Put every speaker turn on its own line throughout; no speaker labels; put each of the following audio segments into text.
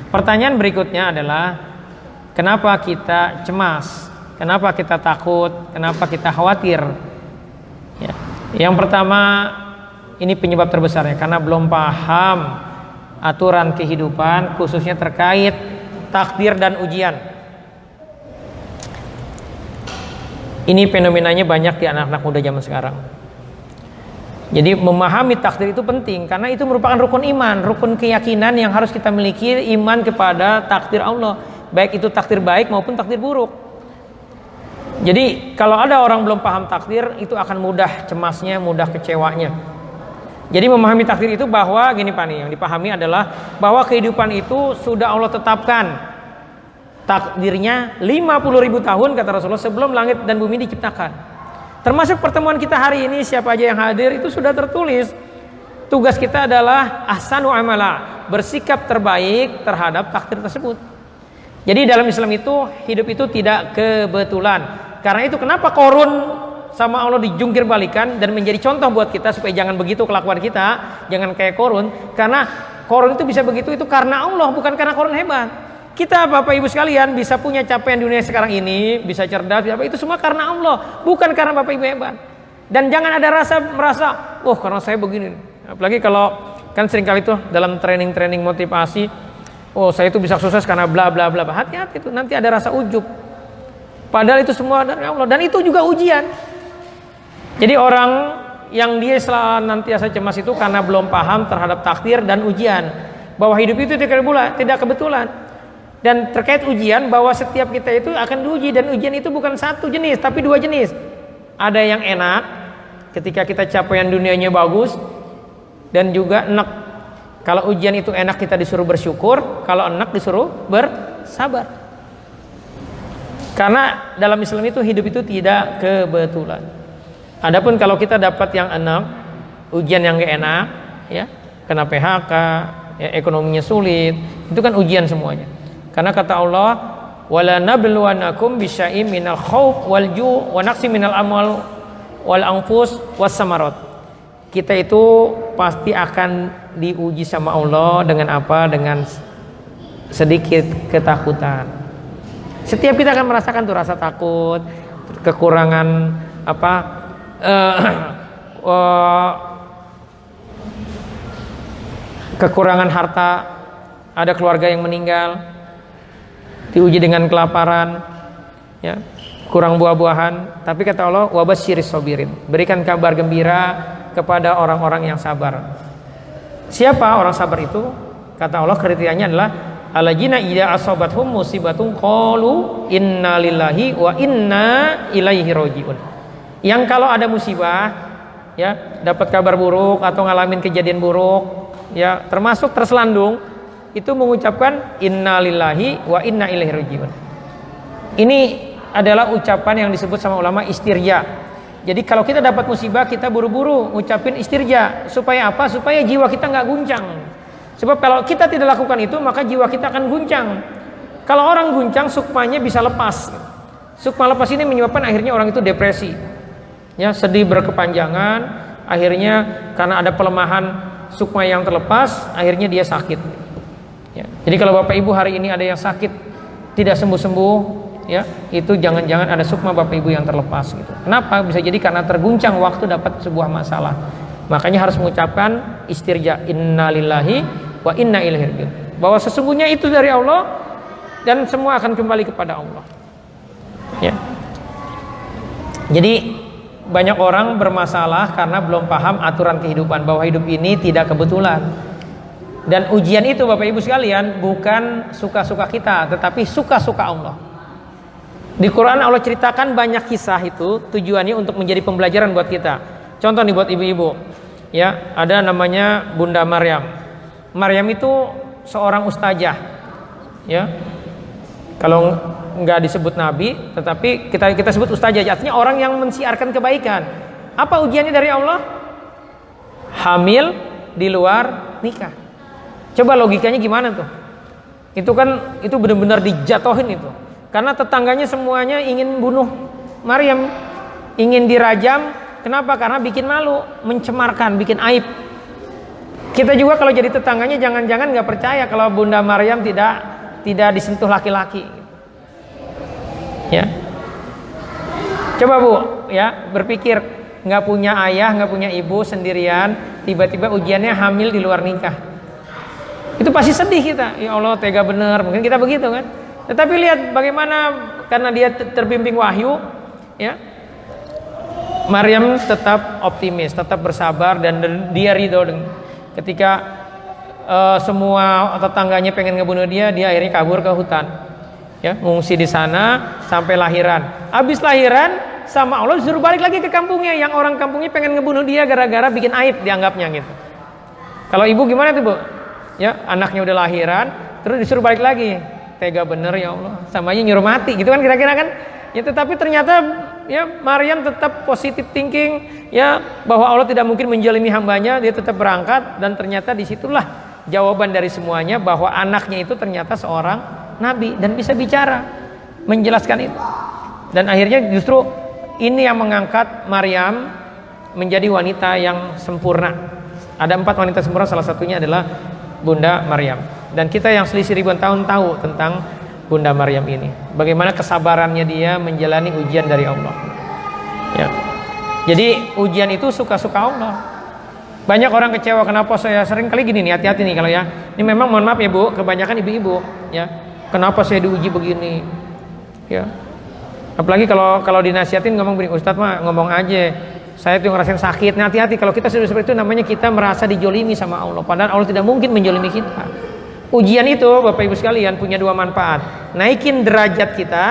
Pertanyaan berikutnya adalah kenapa kita cemas, kenapa kita takut, kenapa kita khawatir ya. Yang pertama, ini penyebab terbesarnya karena belum paham aturan kehidupan, khususnya terkait takdir dan ujian. Ini fenomenanya banyak di anak-anak muda zaman sekarang. Jadi memahami takdir itu penting karena itu merupakan rukun iman, rukun keyakinan yang harus kita miliki, iman kepada takdir Allah, baik itu takdir baik maupun takdir buruk. Jadi kalau ada orang belum paham takdir, itu akan mudah cemasnya, mudah kecewanya. Jadi memahami takdir itu bahwa gini Pak nih, yang dipahami adalah bahwa kehidupan itu sudah Allah tetapkan. Takdirnya 50.000 tahun kata Rasulullah sebelum langit dan bumi diciptakan. Termasuk pertemuan kita hari ini, siapa aja yang hadir itu sudah tertulis. Tugas kita adalah ahsanu amala, bersikap terbaik terhadap takdir tersebut. Jadi dalam Islam itu hidup itu tidak kebetulan. Karena itu kenapa Qarun sama Allah dijungkir balikan dan menjadi contoh buat kita supaya jangan begitu kelakuan kita, jangan kayak Qarun. Karena Qarun itu bisa begitu itu karena Allah, bukan karena Qarun hebat. Kita Bapak Ibu sekalian bisa punya capaian dunia sekarang ini, bisa cerdas, itu semua karena Allah, bukan karena Bapak Ibu hebat. Dan jangan ada merasa, oh karena saya begini. Apalagi kalau kan seringkali itu dalam training motivasi, oh saya itu bisa sukses karena bla bla bla. Hati-hati itu nanti ada rasa ujub. Padahal itu semua dari Allah dan itu juga ujian. Jadi orang yang dia senantiasa cemas itu karena belum paham terhadap takdir dan ujian, bahwa hidup itu tidak kebetulan. Dan terkait ujian, bahwa setiap kita itu akan diuji, dan ujian itu bukan satu jenis tapi dua jenis. Ada yang enak ketika kita capaian dunianya bagus, dan juga enak. Kalau ujian itu enak kita disuruh bersyukur, kalau enak disuruh bersabar. Karena dalam Islam itu hidup itu tidak kebetulan. Adapun kalau kita dapat yang enak, ujian yang gak enak ya, kena PHK ya, ekonominya sulit, itu kan ujian semuanya. Karena kata Allah, wala nabluwannakum bisyai'im minal khauf wal ju' wa naqsi minal amwal wal anfus was samarat. Kita itu pasti akan diuji sama Allah dengan apa? Dengan sedikit ketakutan. Setiap kita akan merasakan tuh rasa takut, kekurangan apa? Kekurangan harta, ada keluarga yang meninggal, diuji dengan kelaparan ya, kurang buah-buahan, tapi kata Allah wabasyiris sabirin, berikan kabar gembira kepada orang-orang yang sabar. Siapa orang sabar itu? Kata Allah kriterianya adalah alladzina idza asabathum musibatun qalu inna lillahi wa inna ilaihi rajiun. Yang kalau ada musibah ya, dapat kabar buruk atau ngalamin kejadian buruk ya, termasuk terselandung, itu mengucapkan innalillahi wa inna ilaihi rajiun. Ini adalah ucapan yang disebut sama ulama istirja. Jadi kalau kita dapat musibah, kita buru-buru ngucapin istirja. Supaya apa? Supaya jiwa kita nggak guncang. Sebab kalau kita tidak lakukan itu, maka jiwa kita akan guncang. Kalau orang guncang, sukmanya bisa lepas. Sukma lepas ini menyebabkan akhirnya orang itu depresi ya, sedih berkepanjangan. Akhirnya karena ada pelemahan sukma yang terlepas, akhirnya dia sakit ya. Jadi kalau Bapak Ibu hari ini ada yang sakit tidak sembuh-sembuh ya, itu jangan-jangan ada sukma Bapak Ibu yang terlepas gitu. Kenapa? Bisa jadi karena terguncang waktu dapat sebuah masalah. Makanya harus mengucapkan istirja, innalillahi wa inna ilaihi rajiun, bahwa sesungguhnya itu dari Allah dan semua akan kembali kepada Allah ya. Jadi banyak orang bermasalah karena belum paham aturan kehidupan, bahwa hidup ini tidak kebetulan. Dan ujian itu Bapak Ibu sekalian bukan suka-suka kita, tetapi suka-suka Allah. Di Quran Allah ceritakan banyak kisah itu tujuannya untuk menjadi pembelajaran buat kita. Contoh nih buat ibu-ibu ya, ada namanya Bunda Maryam. Maryam itu seorang ustazah ya. Kalau nggak disebut nabi, tetapi kita sebut ustazah, artinya orang yang mensiarkan kebaikan. Apa ujiannya dari Allah? Hamil di luar nikah. Coba logikanya gimana tuh? Itu kan itu benar-benar dijatohin itu. Karena tetangganya semuanya ingin bunuh Maryam, ingin dirajam. Kenapa? Karena bikin malu, mencemarkan, bikin aib. Kita juga kalau jadi tetangganya jangan-jangan nggak percaya kalau Bunda Maryam tidak disentuh laki-laki. Ya. Coba Bu, ya berpikir nggak punya ayah, nggak punya ibu, sendirian, tiba-tiba ujiannya hamil di luar nikah. Itu pasti sedih kita. Ya Allah, tega bener. Mungkin kita begitu kan. Tetapi lihat bagaimana karena dia terbimbing wahyu, ya. Maryam tetap optimis, tetap bersabar dan dia ridho ketika semua tetangganya pengen ngebunuh dia akhirnya kabur ke hutan. Ya, ngungsi di sana sampai lahiran. Habis lahiran sama Allah disuruh balik lagi ke kampungnya, yang orang kampungnya pengen ngebunuh dia gara-gara bikin aib dianggapnya gitu. Kalau ibu gimana tuh Bu? Ya, anaknya udah lahiran terus disuruh balik lagi. Tega bener ya Allah, sama aja nyuruh mati gitu kan kira-kira kan. Ya, tetapi ternyata ya Maryam tetap positif thinking ya, bahwa Allah tidak mungkin menjalimi hambanya, dia tetap berangkat dan ternyata disitulah jawaban dari semuanya, bahwa anaknya itu ternyata seorang nabi dan bisa bicara, menjelaskan itu. Dan akhirnya justru ini yang mengangkat Maryam menjadi wanita yang sempurna. Ada 4 wanita sempurna, salah satunya adalah Bunda Maryam. Dan kita yang selisih ribuan tahun tahu tentang Bunda Maryam ini, bagaimana kesabarannya dia menjalani ujian dari Allah. Ya. Jadi ujian itu suka-suka Allah. Banyak orang kecewa, kenapa saya sering kali gini nih, hati-hati nih kalau ya. Ini memang mohon maaf ya Bu, kebanyakan ibu-ibu ya. Kenapa saya diuji begini? Ya. Apalagi kalau dinasihatin ngomong begini, Ustadz mah ngomong aja, saya tuh ngerasain sakit. Nah, hati-hati kalau kita sudah seperti itu, namanya kita merasa dijolimi sama Allah. Padahal Allah tidak mungkin menjolimi kita. Ujian itu Bapak Ibu sekalian punya 2 manfaat. Naikin derajat kita,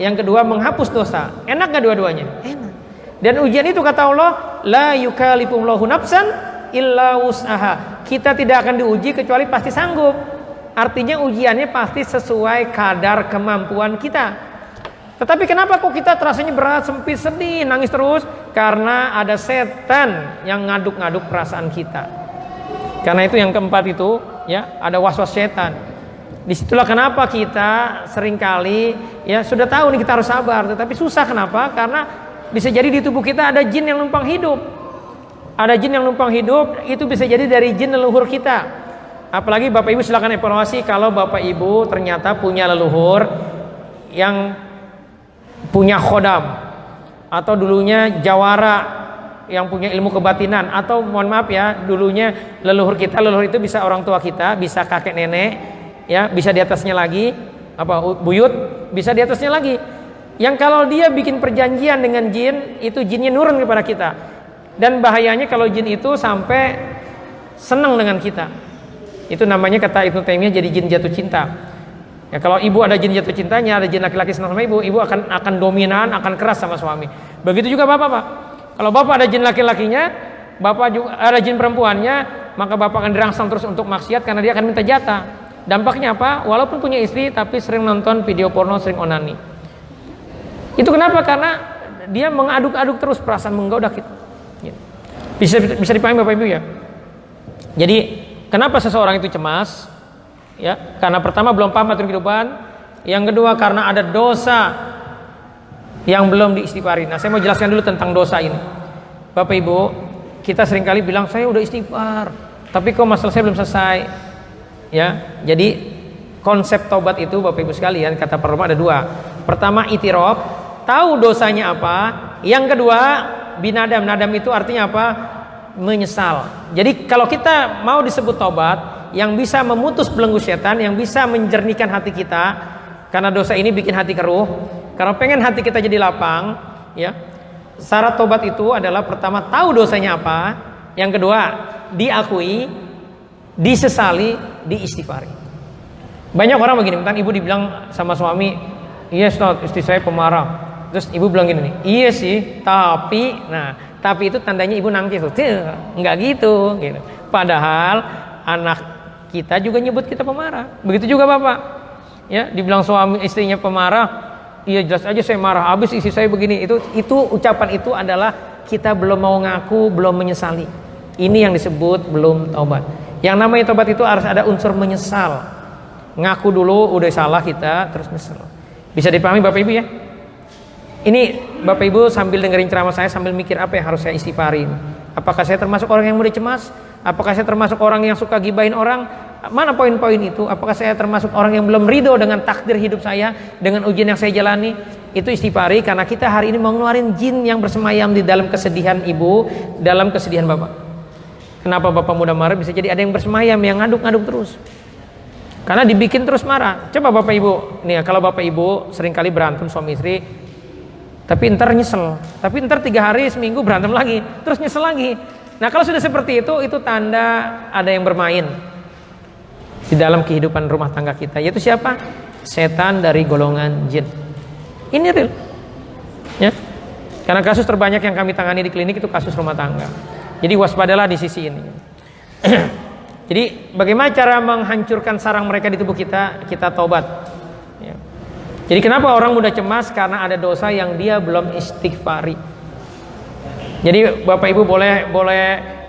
yang kedua menghapus dosa. Enak gak dua-duanya? Enak. Dan ujian itu kata Allah, la yukallifullahu nafsan illa wus'aha. Kita tidak akan diuji kecuali pasti sanggup. Artinya ujiannya pasti sesuai kadar kemampuan kita. Tetapi kenapa kok kita terasanya berat, sempit, sedih, nangis terus? Karena ada setan yang ngaduk-ngaduk perasaan kita. Karena itu yang keempat itu ya, ada was-was setan. Disitulah kenapa kita seringkali ya sudah tahu nih kita harus sabar, tetapi susah. Kenapa? Karena bisa jadi di tubuh kita ada jin yang numpang hidup. Ada jin yang numpang hidup, itu bisa jadi dari jin leluhur kita. Apalagi Bapak Ibu silakan evaluasi kalau Bapak Ibu ternyata punya leluhur yang punya khodam, atau dulunya jawara yang punya ilmu kebatinan, atau mohon maaf ya, dulunya leluhur itu bisa orang tua kita, bisa kakek nenek ya, bisa di atasnya lagi buyut, bisa di atasnya lagi, yang kalau dia bikin perjanjian dengan jin, itu jinnya nurun kepada kita. Dan bahayanya kalau jin itu sampai senang dengan kita, itu namanya kata Ibnu Taimiyah jadi jin jatuh cinta. Ya, kalau ibu ada jin jatuh cintanya, ada jin laki-laki senang sama ibu akan dominan, akan keras sama suami. Begitu juga bapak, Pak. Kalau bapak ada jin laki-lakinya, bapak juga ada jin perempuannya, maka bapak akan dirangsang terus untuk maksiat karena dia akan minta jatah. Dampaknya apa? Walaupun punya istri tapi sering nonton video porno, sering onani. Itu kenapa? Karena dia mengaduk-aduk terus perasaan menggoda kita. Bisa dipahami Bapak Ibu ya. Jadi kenapa seseorang itu cemas? Ya, karena pertama belum paham aturan kehidupan, yang kedua karena ada dosa yang belum diistighfari. Nah, saya mau jelaskan dulu tentang dosa ini. Bapak Ibu, kita seringkali bilang saya udah istighfar, tapi kok masalah saya belum selesai. Ya, jadi konsep tobat itu Bapak Ibu sekalian, kata para ulama ada 2. Pertama itiraf, tahu dosanya apa. Yang kedua binadam. Nadam itu artinya apa? Menyesal. Jadi kalau kita mau disebut tobat, yang bisa memutus belenggu setan, yang bisa menjernihkan hati kita, karena dosa ini bikin hati keruh. Kalau pengen hati kita jadi lapang, ya, syarat tobat itu adalah pertama tahu dosanya apa, yang kedua diakui, disesali, diistighfari. Banyak orang begini, tentang ibu dibilang sama suami, iya Ustaz, istri saya pemarah. Terus ibu bilang gini nih, iya sih, tapi, nah, tapi itu tandanya ibu nangis tuh, nggak gitu. Padahal anak kita juga nyebut kita pemarah. Begitu juga bapak, ya, dibilang suami istrinya pemarah. Iya jelas aja saya marah, habis istri saya begini. Itu ucapan itu adalah kita belum mau ngaku, belum menyesali. Ini yang disebut belum taubat. Yang namanya taubat itu harus ada unsur menyesal. Ngaku dulu udah salah kita, terus nyesal. Bisa dipahami Bapak Ibu ya? Ini Bapak Ibu sambil dengerin ceramah saya sambil mikir apa yang harus saya istighfarin. Apakah saya termasuk orang yang mudah cemas? Apakah saya termasuk orang yang suka gibahin orang? Mana poin-poin itu? Apakah saya termasuk orang yang belum ridho dengan takdir hidup saya, dengan ujian yang saya jalani? Itu istighfari, karena kita hari ini mau ngeluarin jin yang bersemayam di dalam kesedihan ibu, dalam kesedihan bapak. Kenapa bapak mudah marah? Bisa jadi ada yang bersemayam, yang ngaduk-ngaduk terus. Karena dibikin terus marah. Coba bapak ibu, nih kalau bapak ibu seringkali berantem suami istri, tapi ntar nyesel, tapi ntar 3 hari seminggu berantem lagi, terus nyesel lagi. Nah kalau sudah seperti itu tanda ada yang bermain di dalam kehidupan rumah tangga kita. Yaitu siapa? Setan dari golongan jin. Ini real, ya. Karena kasus terbanyak yang kami tangani di klinik itu kasus rumah tangga. Jadi waspadalah di sisi ini. Jadi bagaimana cara menghancurkan sarang mereka di tubuh kita? Kita taubat. Ya. Jadi kenapa orang mudah cemas? Karena ada dosa yang dia belum istighfari. Jadi bapak ibu boleh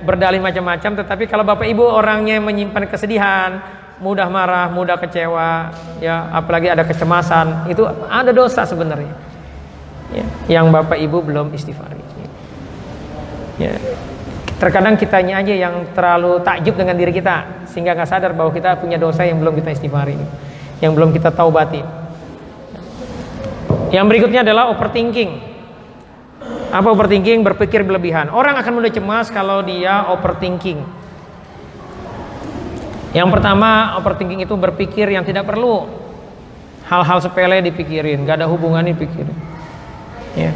berdalih macam-macam, tetapi kalau bapak ibu orangnya menyimpan kesedihan, mudah marah, mudah kecewa, ya apalagi ada kecemasan, itu ada dosa sebenarnya, ya, yang bapak ibu belum istighfari. Ya. Terkadang kitanya aja yang terlalu takjub dengan diri kita sehingga nggak sadar bahwa kita punya dosa yang belum kita istighfari, yang belum kita taubati. Yang berikutnya adalah overthinking. Apa overthinking? Berpikir berlebihan. Orang akan mudah cemas kalau dia overthinking. Yang pertama, overthinking itu berpikir yang tidak perlu. Hal-hal sepele dipikirin, gak ada hubungannya dipikirin. Ya.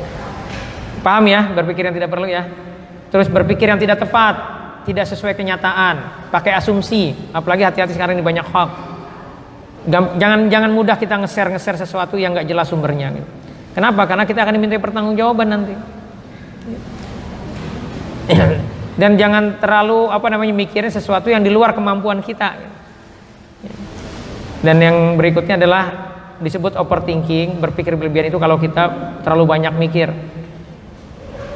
Paham ya? Berpikir yang tidak perlu ya. Terus berpikir yang tidak tepat, tidak sesuai kenyataan, pakai asumsi. Apalagi hati-hati sekarang ini banyak hoax. Jangan mudah kita nge-share sesuatu yang gak jelas sumbernya. Gitu. Kenapa? Karena kita akan diminta pertanggungjawaban nanti. Dan jangan terlalu mikirin sesuatu yang di luar kemampuan kita. Dan yang berikutnya adalah disebut overthinking, berpikir berlebihan itu kalau kita terlalu banyak mikir.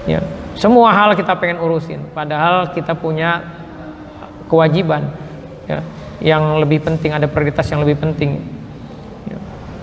Ya, semua hal kita pengen urusin, padahal kita punya kewajiban, ya, yang lebih penting, ada prioritas yang lebih penting.